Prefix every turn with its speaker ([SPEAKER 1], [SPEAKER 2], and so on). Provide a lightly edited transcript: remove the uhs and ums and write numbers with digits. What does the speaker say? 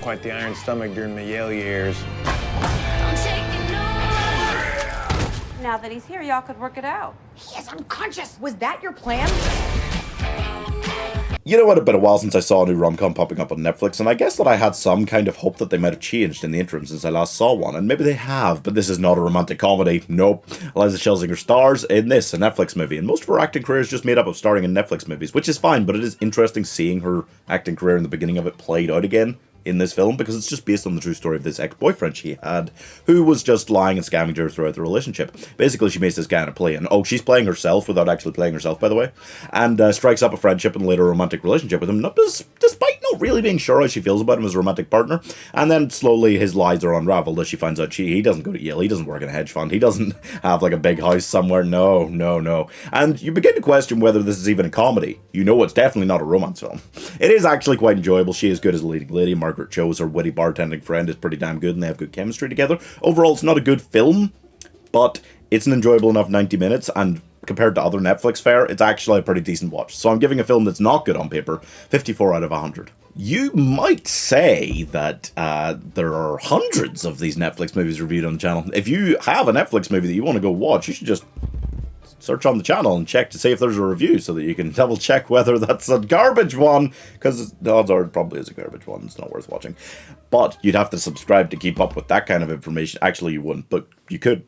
[SPEAKER 1] quite the iron stomach during my Yale years.
[SPEAKER 2] Now that he's here, y'all could work it out.
[SPEAKER 3] He is unconscious. Was that your plan?
[SPEAKER 4] You know what, it's been a while since I saw a new rom-com popping up on Netflix, and I guess that I had some kind of hope that they might have changed in the interim since I last saw one, and maybe they have, but this is not a romantic comedy. Nope. Iliza Shlesinger stars in this, a Netflix movie, and most of her acting career is just made up of starring in Netflix movies, which is fine, but it is interesting seeing her acting career in the beginning of it played out again in this film, because it's just based on the true story of this ex-boyfriend she had, who was just lying and scamming to her throughout the relationship. Basically, she makes this guy in a play, and she's playing herself without actually playing herself, by the way, and strikes up a friendship and later a romantic relationship with him, despite not really being sure how she feels about him as a romantic partner, and then slowly his lies are unraveled as she finds out he doesn't go to Yale, he doesn't work in a hedge fund, he doesn't have like a big house somewhere, no. And you begin to question whether this is even a comedy. You know it's definitely not a romance film. It is actually quite enjoyable. She is good as a leading lady. Margaret Cho's her witty bartending friend is pretty damn good, and they have good chemistry together. Overall, it's not a good film, but it's an enjoyable enough 90 minutes, and compared to other Netflix fare, it's actually a pretty decent watch. So I'm giving a film that's not good on paper 54 out of 100. You might say that there are hundreds of these Netflix movies reviewed on the channel. If you have a Netflix movie that you want to go watch, you should just search on the channel and check to see if there's a review so that you can double check whether that's a garbage one, because the odds are it probably is a garbage one. It's not worth watching. But you'd have to subscribe to keep up with that kind of information. Actually, you wouldn't, but you could.